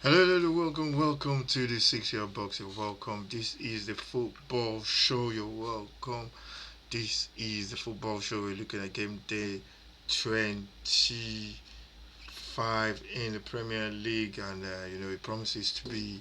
Hello, welcome to the 6 year box. You're welcome. This is the football show. You're welcome. This is the football show. We're looking at game day 25 in the Premier League, and it promises to be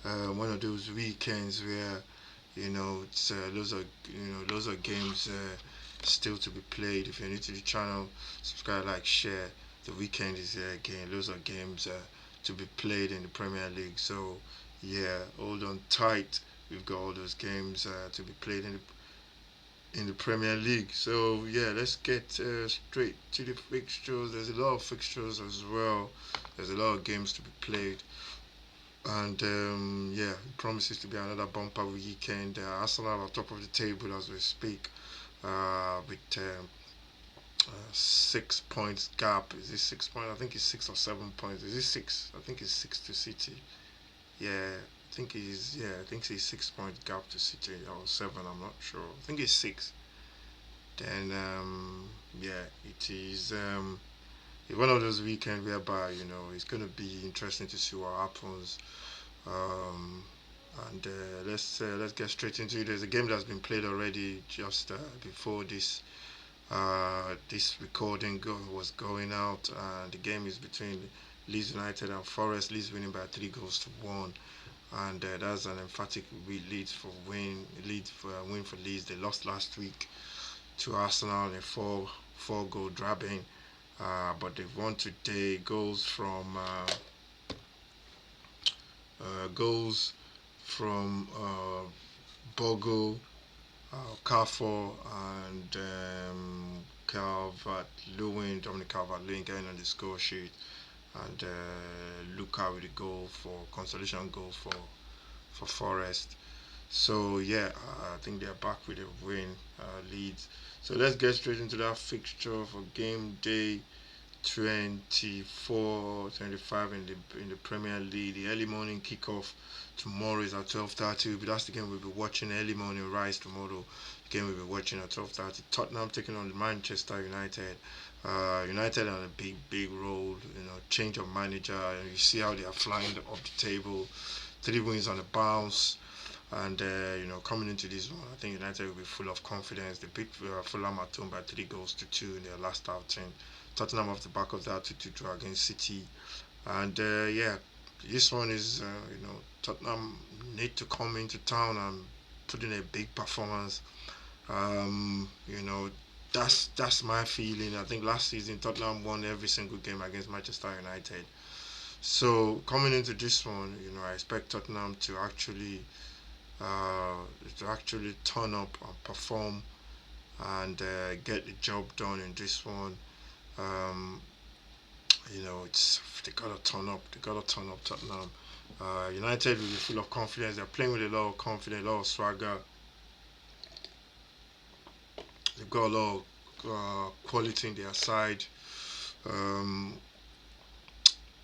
one of those weekends where it's loads of games still to be played. If you're new to the channel, subscribe, like, share. The weekend is there again. Loads of games to be played in the Premier League. So yeah, hold on tight. We've got all those games to be played in the Premier League. So yeah, let's get straight to the fixtures. There's a lot of fixtures as well. There's a lot of games to be played. And yeah, it promises to be another bumper weekend. Arsenal are top of the table as we speak, with 6 points gap. Is it 6 points? I think it's 6 or 7 points. Is it six? I think it's six to City. Yeah, I think it's yeah. I think it's 6 point gap to City or seven. I'm not sure. I think it's six. Then yeah, it is it's one of those weekends whereby it's gonna be interesting to see what happens. Um, and let's get straight into it. There's a game that's been played already just before this recording was going out. The game is between Leeds United and Forest. Leeds winning by 3 goals to 1, and that's an emphatic lead for win for Leeds. They lost last week to Arsenal in a four goal drubbing, but they've won today. Goals from Bogo, Carfor, and Calvert-Lewin, Dominic Calvert-Lewin getting on the score sheet, and Luca with a goal for consolation goal for Forest. So yeah, I think they're back with a win, Leeds. So let's get straight into that fixture for game day 24, 25 in the Premier League. The early morning kickoff tomorrow is at 12:30. That's the game we'll be watching. Early morning rise tomorrow. The game we'll be watching at 12:30. Tottenham taking on Manchester United. United on a big roll. Change of manager. You see how they are flying up the table. 3 wins on the bounce. And coming into this one, I think United will be full of confidence. They beat Fulham at home by 3 goals to 2 in their last outing. Tottenham off the back of that 2-2 draw against City. And yeah, this one is Tottenham need to come into town and put in a big performance. Um, you know that's my feeling. I think last season Tottenham won every single game against Manchester United. So coming into this one, I expect Tottenham uh, to actually turn up and perform and get the job done in this one. Um, it's they gotta turn up. They gotta turn up Tottenham. United will be full of confidence. They're playing with a lot of confidence, a lot of swagger. They've got a lot of quality in their side. Um,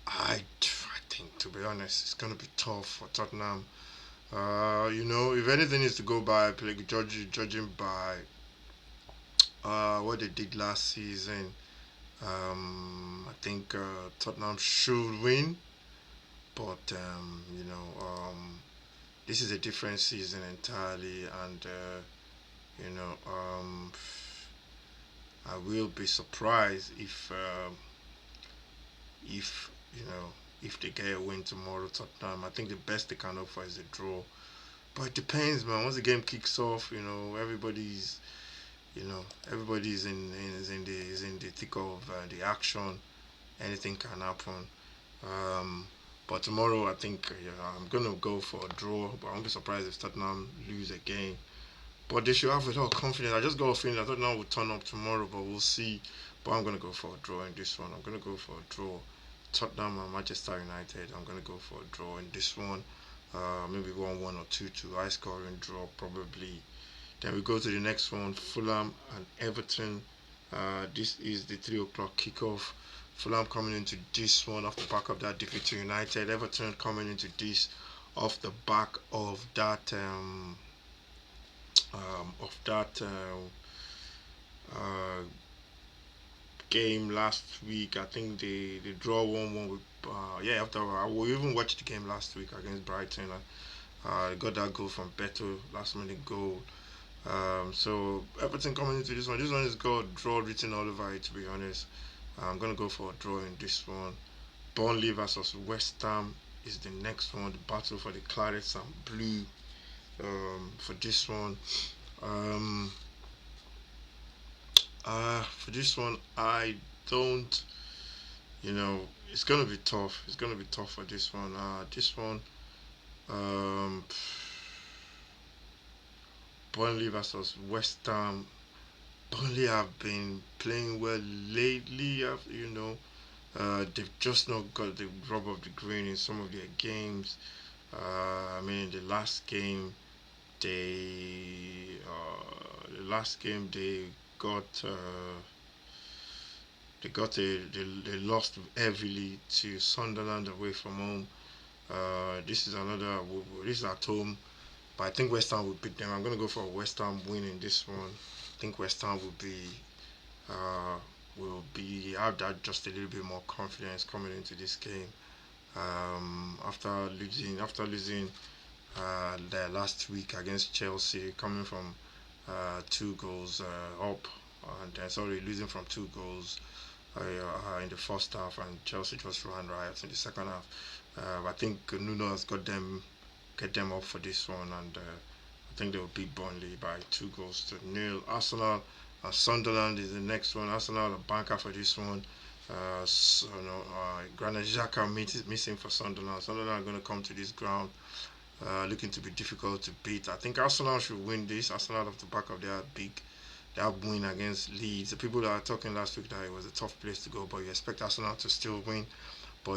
I think, to be honest, it's gonna be tough for Tottenham. If anything is to go by, judging by what they did last season, I think Tottenham should win, but this is a different season entirely, and you know, um, I will be surprised if they get a win tomorrow, Tottenham. I think the best they can offer is a draw, but it depends, man. Once the game kicks off, you know everybody's in the thick of the action. Anything can happen. Um, but tomorrow, I think I'm gonna go for a draw. But I won't be surprised if Tottenham lose again. But they should have a lot of confidence. I just got a feeling that Tottenham will turn up tomorrow, but we'll see. But I'm gonna go for a draw in this one. I'm gonna go for a draw. Tottenham and Manchester United. I'm gonna go for a draw in this one. Maybe 1-1 or 2-2. High scoring draw probably. Then we go to the next one. Fulham and Everton. This is the 3 o'clock kickoff. Fulham coming into this one off the back of that defeat to United. Everton coming into this off the back of that uh, game last week. I think they draw 1-1 with yeah. After we even watched the game last week against Brighton. They got that goal from Beto, last minute goal. So Everton coming into this one. This one has got draw written all over it. To be honest, I'm gonna go for a draw in this one. Burnley versus West Ham is the next one. The battle for the clarets and blue. For this one, um, for this one, I don't. It's gonna be tough. It's gonna be tough for this one. This one, um, Burnley versus West Ham. Burnley have been playing well lately. They've just not got the rub of the green in some of their games. I mean, in the last game, they got they lost heavily to Sunderland away from home. This is at home, but I think West Ham will beat them. I'm gonna go for a West Ham win in this one. I think West Ham uh, will be have that just a little bit more confidence coming into this game. After losing their last week against Chelsea, coming from 2 goals up, and sorry, losing from 2 goals in the first half, and Chelsea just ran riot in the second half. I think Nuno has get them up for this one, and I think they will beat Burnley by 2 goals to nil. Arsenal and Sunderland is the next one. Arsenal are banker for this one. Granit Xhaka missing for Sunderland. Sunderland are going to come to this ground looking to be difficult to beat. I think Arsenal should win this. Arsenal off the back of their win against Leeds. The people that were talking last week that it was a tough place to go, but you expect Arsenal to still win. But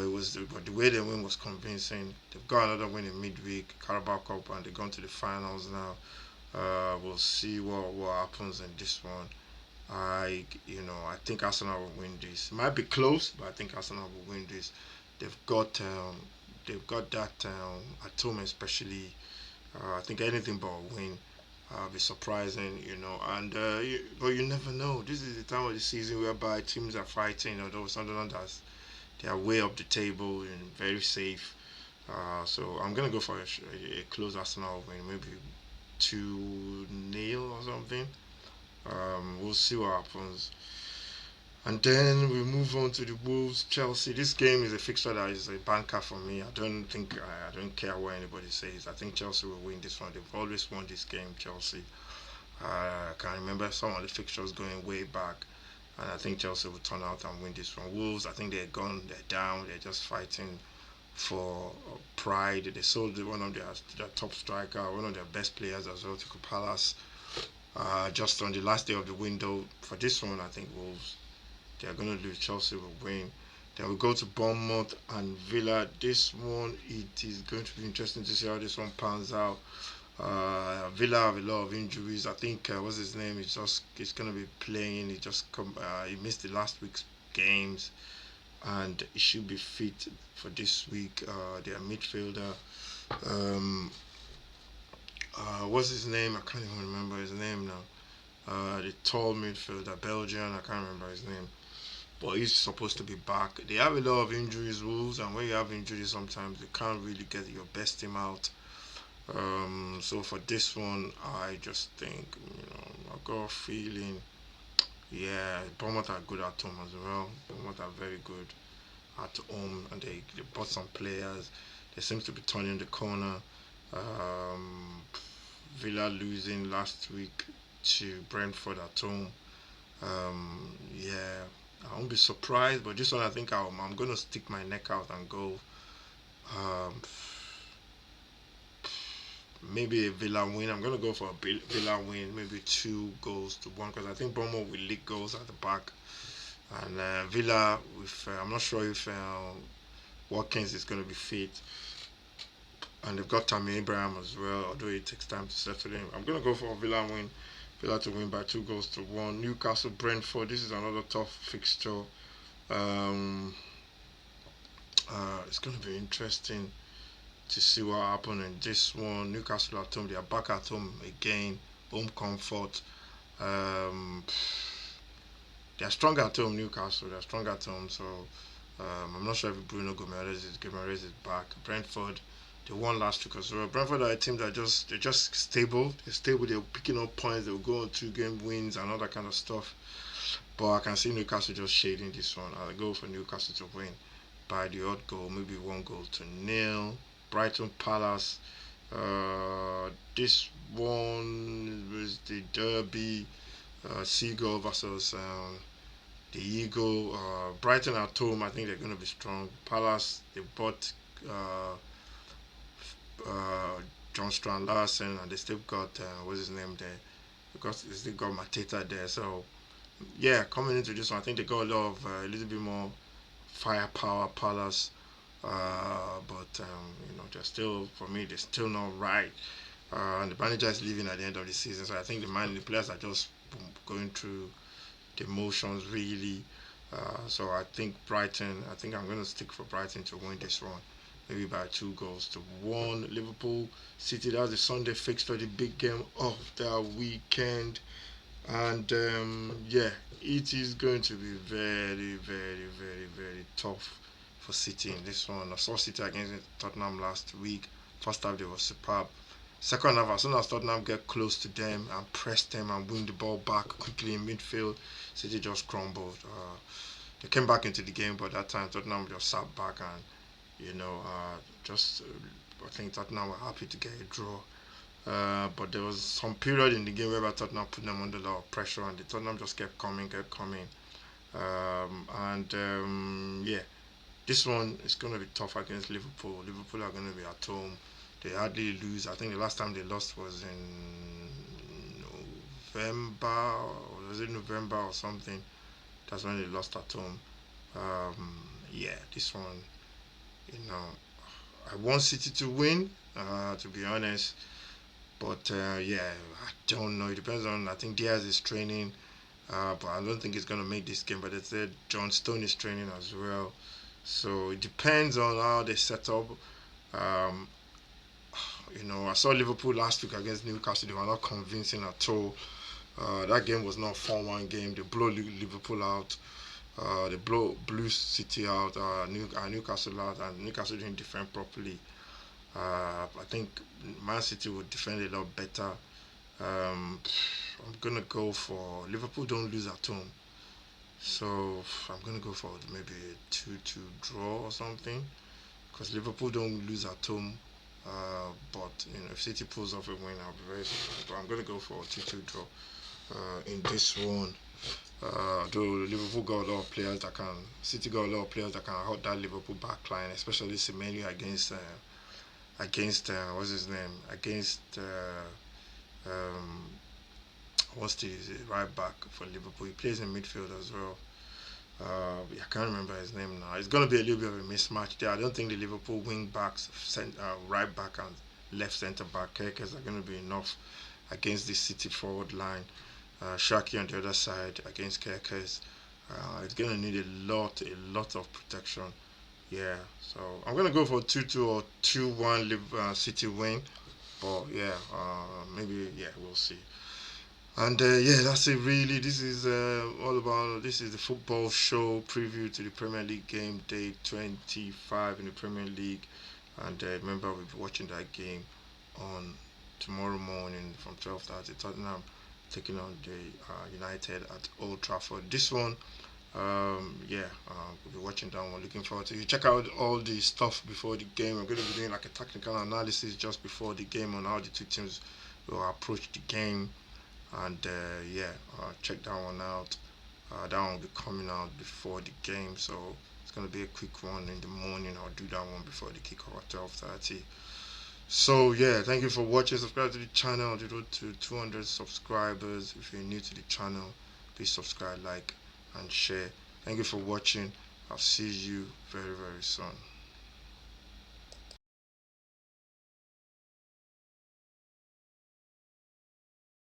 the way they win was convincing. They've got another win in midweek, Carabao Cup, and they've gone to the finals now. We'll see what happens in this one. I think Arsenal will win this. It might be close, but I think Arsenal will win this. They've got um, they've got that at home especially. I think anything but a win be surprising, but you never know. This is the time of the season whereby teams are fighting. Although Sunderland they are way up the table and very safe. So I'm gonna go for a close Arsenal win, maybe 2-0 or something. We'll see what happens. And then we move on to the Wolves Chelsea. This game is a fixture that is a banker for me. I don't care what anybody says. I think Chelsea will win this one. They've always won this game, Chelsea. I can remember some of the fixtures going way back, and I think Chelsea will turn out and win this one. Wolves, I think they're gone, they're down, they're just fighting for pride. They sold one of their top striker, one of their best players as well, to Palace, just on the last day of the window. For this one, I think Wolves they are going to lose. Chelsea will win. Then we go to Bournemouth and Villa. This one, it is going to be interesting to see how this one pans out. Villa have a lot of injuries. I think what's his name? He's going to be playing. He missed the last week's games, and he should be fit for this week. Their midfielder, um, what's his name? I can't even remember his name now. The tall midfielder, Belgian. I can't remember his name, but he's supposed to be back. They have a lot of injuries, Wolves, and when you have injuries, sometimes you can't really get your best team out. So for this one, I just think I got a feeling. Yeah, Bournemouth are good at home as well. Bournemouth are very good at home, and they bought some players. They seem to be turning the corner. Um, Villa losing last week to Brentford at home. Yeah, I won't be surprised, but this one I think I'm gonna stick my neck out and go. Um, Maybe a Villa win. I'm gonna go for a Villa win, maybe 2 goals to 1, because I think Bournemouth will leak goals at the back, and Villa with I'm not sure if Watkins is gonna be fit, and they've got Tammy Abraham as well. Although it takes time to settle in, I'm gonna go for a Villa win. Villa to win by 2 goals to 1. Newcastle Brentford. This is another tough fixture. Um, it's gonna be interesting to see what happens in this one. Newcastle at home, they are back at home again, home comfort. Um, They are strong at home. Newcastle, they are strong at home. So I'm not sure if Bruno Gomes is back. Brentford, they won last week as well. Brentford are a team that they're just stable. They're stable. They're picking up points. They'll go on 2 game wins and all that kind of stuff. But I can see Newcastle just shading this one. I'll go for Newcastle to win by the odd goal, maybe 1 goal to 0. Brighton Palace. This one was the derby. Seagull versus the Eagle. Brighton at home, I think they're going to be strong. Palace, they bought uh, John Strand Larson, and they still got what's his name there, because they still got Mateta there. So yeah, coming into this one, I think they got a lot of a little bit more firepower. Palace, but they're still, for me, they're still not right. And the manager is leaving at the end of the season, so I think the players are just going through the motions really. So I think Brighton. I think I'm going to stick for Brighton to win this one, maybe by 2 goals to 1. Liverpool City. That's the Sunday fixture, the big game of the weekend, and yeah, it is going to be very, very, very, very tough for City in this one. I saw City against Tottenham last week. First half they were superb. Second half, as soon as Tottenham get close to them and press them and win the ball back quickly in midfield, City just crumbled. They came back into the game, but that time Tottenham just sat back and just I think Tottenham were happy to get a draw. But there was some period in the game where Tottenham put them under a lot of pressure, and the Tottenham just kept coming, kept coming. Yeah, this one is going to be tough against Liverpool. Liverpool are going to be at home. They hardly lose. I think the last time they lost was in November, or was it November or something? That's when they lost at home. Yeah, this one, you know, I want City to win, to be honest. But yeah, I don't know. It depends on. I think Diaz is training, but I don't think he's gonna make this game. But they said John Stone is training as well, so it depends on how they set up. Um, I saw Liverpool last week against Newcastle. They were not convincing at all. That game was not a 4-1 game. They blow Liverpool out. They blew City out. Newcastle out, and Newcastle didn't defend properly. I think Man City would defend a lot better. Um, I'm gonna go for Liverpool. Don't lose at home, so I'm gonna go for maybe a 2-2 draw or something. Because Liverpool don't lose at home. But if City pulls off a win, I'll be very surprised. But I'm gonna go for a 2-2 draw in this one. Though Liverpool got a lot of players that can, City got a lot of players that can hold that Liverpool backline, especially Semenyo against what's his name, against um, what's the right back for Liverpool. He plays in midfield as well. I can't remember his name now. It's going to be a little bit of a mismatch there. I don't think the Liverpool wing backs, right back and left centre back, Kerkers are going to be enough against the City forward line. Shaki on the other side against Kerkers. It's going to need a lot of protection. Yeah, so I'm going to go for 2-2 or 2-1 City win. But yeah, maybe, yeah, we'll see. And yeah, that's it really. This is all about. This is the football show preview to the Premier League game day 25 in the Premier League. And remember, we'll be watching that game on tomorrow morning from 12:30. Tottenham taking on the United at Old Trafford. This one, yeah, we'll be watching that one. Looking forward to it. Check out all the stuff before the game. I'm going to be doing like a technical analysis just before the game on how the two teams will approach the game. And yeah, check that one out. That one will be coming out before the game, so it's gonna be a quick one in the morning. I'll do that one before the kickoff at 12:30. So yeah, thank you for watching. Subscribe to the channel. The road to 200 subscribers. If you're new to the channel, please subscribe, like, and share. Thank you for watching. I'll see you very, very soon.